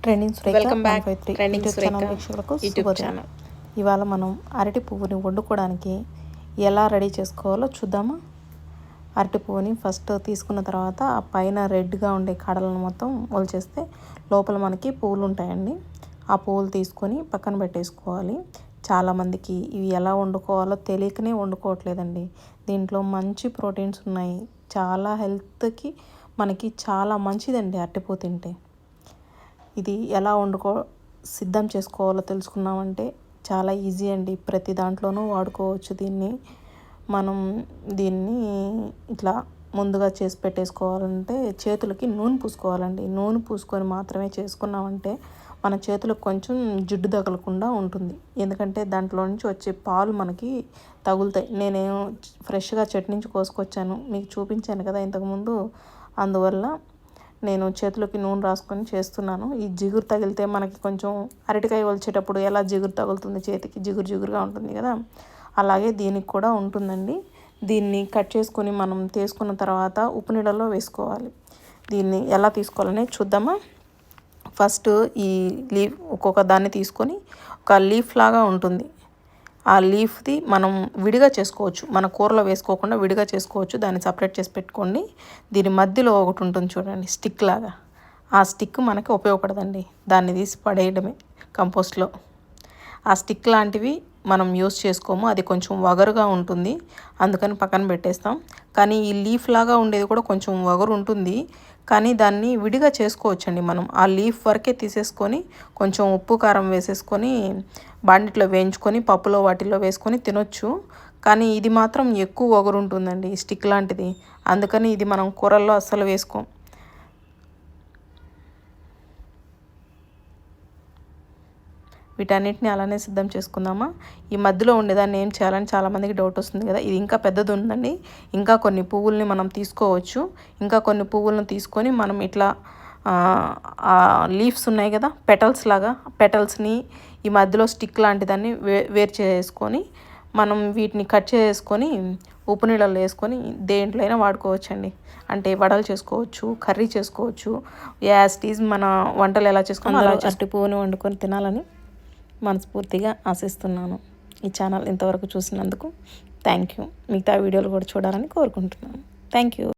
Trending Surekha welcome back 153 trending YouTube Surekha channel వీక్షకులకు YouTube శుభోదయం. Channel. ఇవాళ మనం అరటి పువ్వుని వండుకోవడానికి ఎలా రెడీ చేసుకోవాలో చూద్దామా. అరటి పువ్వుని ఫస్ట్ తీసుకున్న తర్వాత ఆ పైన రెడ్గా ఉండే కాడలను మొత్తం ఒలిచేస్తే లోపల మనకి పువ్వులు ఉంటాయండి. ఆ పువ్వులు తీసుకొని పక్కన పెట్టేసుకోవాలి. చాలామందికి ఇవి ఎలా వండుకోవాలో తెలియకనే వండుకోవట్లేదండి. దీంట్లో మంచి ప్రోటీన్స్ ఉన్నాయి. చాలా హెల్త్కి మనకి చాలా మంచిదండి అరటిపువ్వు తింటే. ఇది ఎలా సిద్ధం చేసుకోవాలో తెలుసుకున్నామంటే చాలా ఈజీ అండి. ప్రతి దాంట్లోనూ వాడుకోవచ్చు దీన్ని. మనం దీన్ని ఇట్లా ముందుగా చేసి పెట్టేసుకోవాలంటే చేతులకి నూనె పూసుకోవాలండి. నూనె పూసుకొని మాత్రమే చేసుకున్నామంటే మన చేతులకు కొంచెం జిడ్డు తగలకుండా ఉంటుంది. ఎందుకంటే దాంట్లో నుంచి వచ్చే పాలు మనకి తగులుతాయి. నేనేమో ఫ్రెష్గా చెట్టు నుంచి కోసుకొచ్చాను, మీకు చూపించాను కదా ఇంతకుముందు. అందువల్ల నేను చేతులకి నూనె రాసుకొని చేస్తున్నాను. ఈ జిగురు తగిలితే మనకి కొంచెం అరటికాయ ఒలిచేటప్పుడు ఎలా జిగురు తగులుతుంది, చేతికి జిగురుగా ఉంటుంది కదా, అలాగే దీనికి కూడా ఉంటుందండి. దీన్ని కట్ చేసుకొని మనం తీసుకున్న తర్వాత ఉప్పు నీళ్ళలో వేసుకోవాలి. దీన్ని ఎలా తీసుకోవాలని చూద్దామా. ఫస్ట్ ఈ లీఫ్ ఒక్కొక్క దాన్ని తీసుకొని ఒక లీఫ్ లాగా ఉంటుంది. ఆ లీఫ్ది మనం విడిగా చేసుకోవచ్చు, మన కూరలో వేసుకోకుండా విడిగా చేసుకోవచ్చు. దాన్ని సపరేట్ చేసి పెట్టుకోండి. దీని మధ్యలో ఒకటి ఉంటుంది చూడండి, స్టిక్ లాగా. ఆ స్టిక్ మనకి ఉపయోగపడదండి, దాన్ని తీసి పడేయడమే కంపోస్ట్లో. ఆ స్టిక్ లాంటివి మనం యూస్ చేసుకోము, అది కొంచెం వగరుగా ఉంటుంది, అందుకని పక్కన పెట్టేస్తాం. కానీ ఈ లీఫ్ లాగా ఉండేది కూడా కొంచెం వగరు ఉంటుంది, కానీ దాన్ని విడిగా చేసుకోవచ్చండి. మనం ఆ లీఫ్ వరకే తీసేసుకొని కొంచెం ఉప్పు కారం వేసేసుకొని బాండిట్లో వేయించుకొని పప్పులో వాటిల్లో వేసుకొని తినొచ్చు. కానీ ఇది మాత్రం ఎక్కువ వగరు ఉంటుందండి, స్టిక్ లాంటిది. అందుకని ఇది మనం కూరల్లో అస్సలు వేసుకోం. వీటన్నిటిని అలానే సిద్ధం చేసుకుందామా. ఈ మధ్యలో ఉండేదాన్ని ఏం చేయాలని చాలామందికి డౌట్ వస్తుంది కదా. ఇది ఇంకా పెద్దది ఉందండి. ఇంకా కొన్ని పువ్వుల్ని మనం తీసుకోవచ్చు. ఇంకా కొన్ని పువ్వులను తీసుకొని మనం ఇట్లా లీవ్స్ ఉన్నాయి కదా, పెటల్స్ లాగా, పెటల్స్ని ఈ మధ్యలో స్టిక్ లాంటి దాన్ని వేరు చేసుకొని మనం వీటిని కట్ చేసుకొని ఉప్పు నీళ్ళలో వేసుకొని దేంట్లో అయినా వాడుకోవచ్చండి. అంటే వడలు చేసుకోవచ్చు, కర్రీ చేసుకోవచ్చు. యాజ్ టీజ్ మన వంటలు ఎలా చేసుకోవాలి అలా అరటి పువ్వుని వండుకొని తినాలని మనస్ఫూర్తిగా ఆశిస్తున్నాను. ఈ ఛానల్ ఇంతవరకు చూసినందుకు థ్యాంక్ యూ. మిగతా వీడియోలు కూడా చూడాలని కోరుకుంటున్నాను. Thank you.